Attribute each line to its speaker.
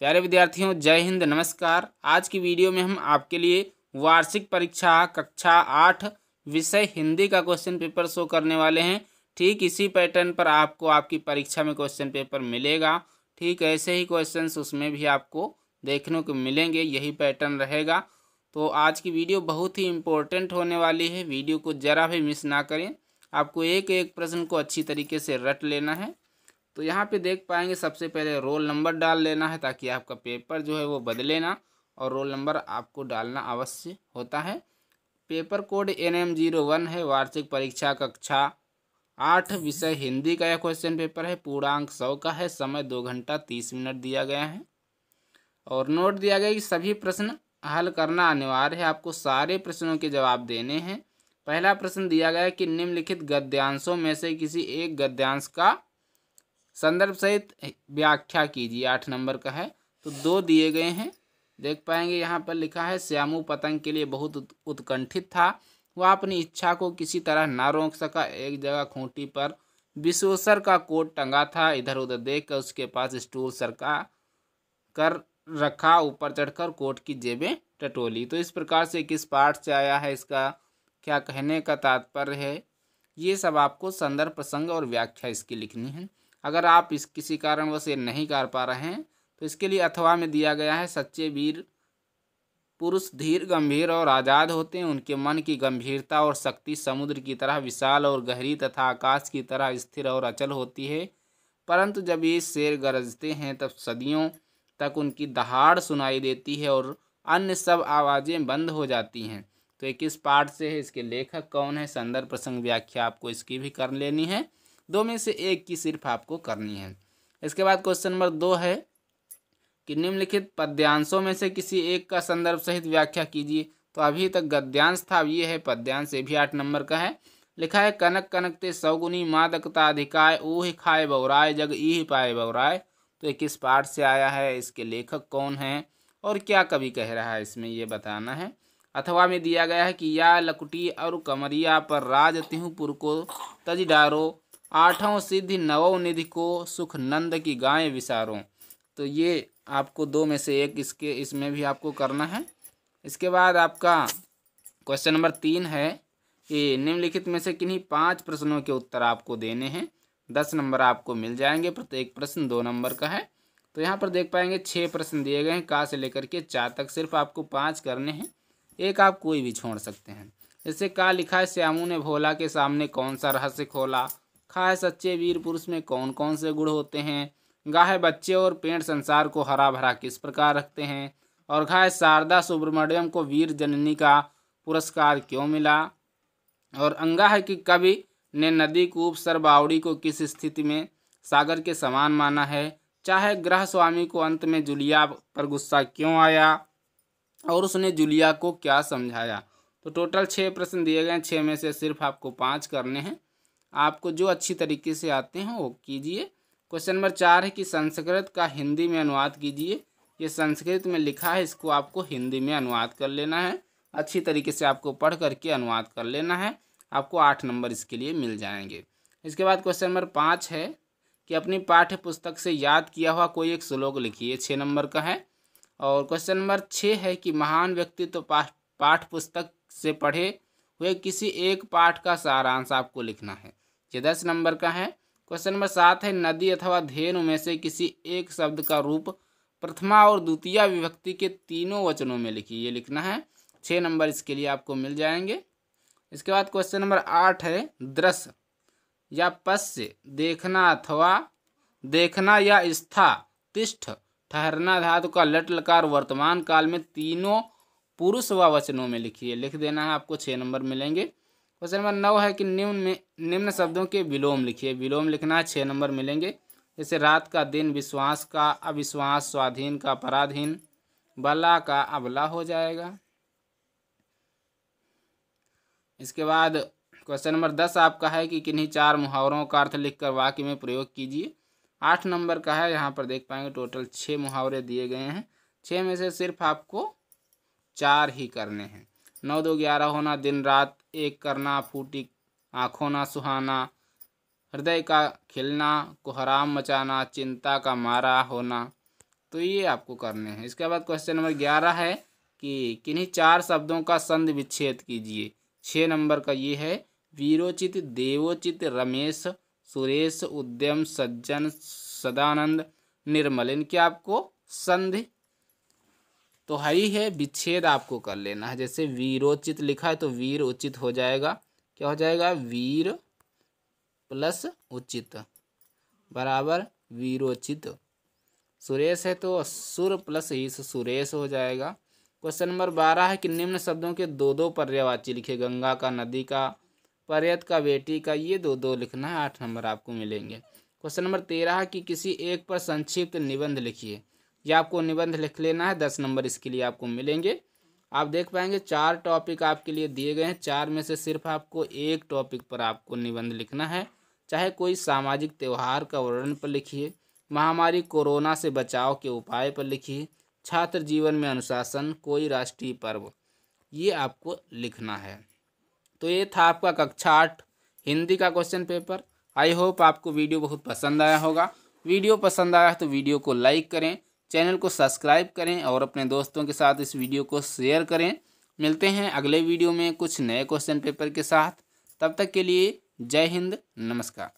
Speaker 1: प्यारे विद्यार्थियों, जय हिंद, नमस्कार। आज की वीडियो में हम आपके लिए वार्षिक परीक्षा कक्षा 8 विषय हिंदी का क्वेश्चन पेपर शो करने वाले हैं। ठीक इसी पैटर्न पर आपको आपकी परीक्षा में क्वेश्चन पेपर मिलेगा। ठीक ऐसे ही क्वेश्चंस उसमें भी आपको देखने को मिलेंगे, यही पैटर्न रहेगा। तो आज की वीडियो बहुत ही इम्पोर्टेंट होने वाली है, वीडियो को ज़रा भी मिस ना करें। आपको एक एक प्रश्न को अच्छी तरीके से रट लेना है। तो यहाँ पे देख पाएंगे, सबसे पहले रोल नंबर डाल लेना है ताकि आपका पेपर जो है वो बदले ना, और रोल नंबर आपको डालना अवश्य होता है। पेपर कोड NM01 है। वार्षिक परीक्षा कक्षा 8 विषय हिंदी का यह क्वेश्चन पेपर है। पूर्णांक 100 का है। समय 2 घंटा 30 मिनट दिया गया है और नोट दिया गया कि सभी प्रश्न हल करना अनिवार्य है। आपको सारे प्रश्नों के जवाब देने हैं। पहला प्रश्न दिया गया है कि निम्नलिखित गद्यांशों में से किसी एक गद्यांश का संदर्भ सहित व्याख्या कीजिए। 8 नंबर का है। तो 2 दिए गए हैं, देख पाएंगे। यहाँ पर लिखा है, श्यामू पतंग के लिए बहुत उत्कंठित था। वह अपनी इच्छा को किसी तरह न रोक सका। एक जगह खूंटी पर विश्वेश्वर का कोट टंगा था। इधर उधर देख कर उसके पास स्टूल सरका कर रखा। ऊपर चढ़कर कोट की जेबें टटोली। तो इस प्रकार से किस पाठ से आया है, इसका क्या कहने का तात्पर्य है, ये सब आपको संदर्भ, प्रसंग और व्याख्या इसकी लिखनी है। अगर आप इस किसी कारणवश ये नहीं कर पा रहे हैं तो इसके लिए अथवा में दिया गया है, सच्चे वीर पुरुष धीर, गंभीर और आज़ाद होते हैं। उनके मन की गंभीरता और शक्ति समुद्र की तरह विशाल और गहरी तथा आकाश की तरह स्थिर और अचल होती है। परंतु जब ये शेर गरजते हैं तब सदियों तक उनकी दहाड़ सुनाई देती है और अन्य सब आवाज़ें बंद हो जाती हैं। तो ये किस पाठ से है, इसके लेखक कौन है, संदर्भ, प्रसंग, व्याख्या आपको इसकी भी कर लेनी है। 2 में से एक की सिर्फ आपको करनी है। इसके बाद क्वेश्चन नंबर 2 है कि निम्नलिखित पद्यांशों में से किसी एक का संदर्भ सहित व्याख्या कीजिए। तो अभी तक गद्यांश था, अब ये है पद्यांश। ये भी 8 नंबर का है। लिखा है, कनक कनकते सौगुनी मादकता अधिकाय, ऊह खाए बौराय जग ईह पाए बौराय। तो ये किस पाठ से आया है, इसके लेखक कौन है और क्या कवि कह रहा है, इसमें ये बताना है। अथवा में दिया गया है कि या लकुटी और कमरिया पर राज तिहुपुर को तज डारो, 8 सिद्धि 9 निधि को सुख नंद की गाय विसारो। तो ये आपको 2 में से एक इसमें भी आपको करना है। इसके बाद आपका क्वेश्चन नंबर 3 है कि निम्नलिखित में से किन्हीं 5 प्रश्नों के उत्तर आपको देने हैं। 10 नंबर आपको मिल जाएंगे। प्रत्येक प्रश्न 2 नंबर का है। तो यहाँ पर देख पाएंगे 6 प्रश्न दिए गए हैं, का से लेकर के 4 तक। सिर्फ आपको 5 करने हैं, एक आप कोई भी छोड़ सकते हैं। जैसे का लिखा है, श्यामू ने भोला के सामने कौन सा रहस्य खोला। खा है, सच्चे वीर पुरुष में कौन कौन से गुण होते हैं। गा है, बच्चे और पेड़ संसार को हरा भरा किस प्रकार रखते हैं। और घा है, शारदा सुब्रमण्यम को वीर जननी का पुरस्कार क्यों मिला। और अंगा है कि कवि ने नदी कूप सर बावड़ी को किस स्थिति में सागर के समान माना है। चाहे ग्रह स्वामी को अंत में जुलिया पर गुस्सा क्यों आया और उसने जुलिया को क्या समझाया। तो टोटल 6 प्रश्न दिए गए हैं। 6 में से सिर्फ आपको 5 करने हैं। आपको जो अच्छी तरीके से आते हैं वो कीजिए। क्वेश्चन नंबर 4 है कि संस्कृत का हिंदी में अनुवाद कीजिए। ये संस्कृत में लिखा है, इसको आपको हिंदी में अनुवाद कर लेना है। अच्छी तरीके से आपको पढ़ करके अनुवाद कर लेना है। आपको 8 नंबर इसके लिए मिल जाएंगे। इसके बाद क्वेश्चन नंबर 5 है कि अपनी पाठ्य पुस्तक से याद किया हुआ कोई एक श्लोक लिखिए। 6 नंबर का है। और क्वेश्चन नंबर 6 है कि महान व्यक्तित्व पाठ्य पुस्तक से पढ़े हुए किसी एक पाठ का सारांश आपको लिखना है। ये 10 नंबर का है। क्वेश्चन नंबर 7 है, नदी अथवा धेनु में से किसी एक शब्द का रूप प्रथमा और द्वितीय विभक्ति के तीनों वचनों में लिखिए। ये लिखना है। 6 नंबर इसके लिए आपको मिल जाएंगे। इसके बाद क्वेश्चन नंबर 8 है, दृश्य या पश्य, देखना अथवा देखना या स्था, तिष्ठ, ठहरना धातु का लट लकार वर्तमान काल में तीनों पुरुष व वचनों में लिखिए। लिख देना है, आपको 6 नंबर मिलेंगे। क्वेश्चन नंबर 9 है कि निम्न शब्दों के विलोम लिखिए। विलोम लिखना है, 6 नंबर मिलेंगे। जैसे रात का दिन, विश्वास का अविश्वास, स्वाधीन का पराधीन, बला का अबला हो जाएगा। इसके बाद क्वेश्चन नंबर 10 आपका है कि किन्हीं 4 मुहावरों का अर्थ लिखकर वाक्य में प्रयोग कीजिए। 8 नंबर का है। यहाँ पर देख पाएंगे टोटल 6 मुहावरे दिए गए हैं। 6 में से सिर्फ आपको 4 ही करने हैं। 9 2 11 होना, दिन रात एक करना, फूटी आँखों ना सुहाना, हृदय का खिलना, कोहराम मचाना, चिंता का मारा होना, तो ये आपको करने हैं। इसके बाद क्वेश्चन नंबर 11 है कि किन्हीं 4 शब्दों का संधि विच्छेद कीजिए। 6 नंबर का ये है वीरोचित, देवोचित, रमेश, सुरेश, उद्यम, सज्जन, सदानंद, निर्मल। इनके आपको संधि तो ही है, विच्छेद आपको कर लेना है। जैसे वीरोचित लिखा है तो वीर उचित हो जाएगा। क्या हो जाएगा? वीर प्लस उचित बराबर वीरोचित। सुरेश है तो सुर प्लस ईश सुरेश हो जाएगा। क्वेश्चन नंबर 12 है कि निम्न शब्दों के दो दो पर्यायवाची लिखिए। गंगा का, नदी का, पर्यत का, बेटी का, ये दो दो लिखना है। 8 नंबर आपको मिलेंगे। क्वेश्चन नंबर 13 है कि किसी एक पर संक्षिप्त निबंध लिखिए। ये आपको निबंध लिख लेना है। 10 नंबर इसके लिए आपको मिलेंगे। आप देख पाएंगे 4 टॉपिक आपके लिए दिए गए हैं। 4 में से सिर्फ आपको एक टॉपिक पर आपको निबंध लिखना है। चाहे कोई सामाजिक त्यौहार का वर्णन पर लिखिए, महामारी कोरोना से बचाव के उपाय पर लिखिए, छात्र जीवन में अनुशासन, कोई राष्ट्रीय पर्व, ये आपको लिखना है। तो ये था आपका कक्षा 8 हिंदी का क्वेश्चन पेपर। आई होप आपको वीडियो बहुत पसंद आया होगा। वीडियो पसंद आया तो वीडियो को लाइक करें, चैनल को सब्सक्राइब करें और अपने दोस्तों के साथ इस वीडियो को शेयर करें। मिलते हैं अगले वीडियो में कुछ नए क्वेश्चन पेपर के साथ। तब तक के लिए जय हिंद, नमस्कार।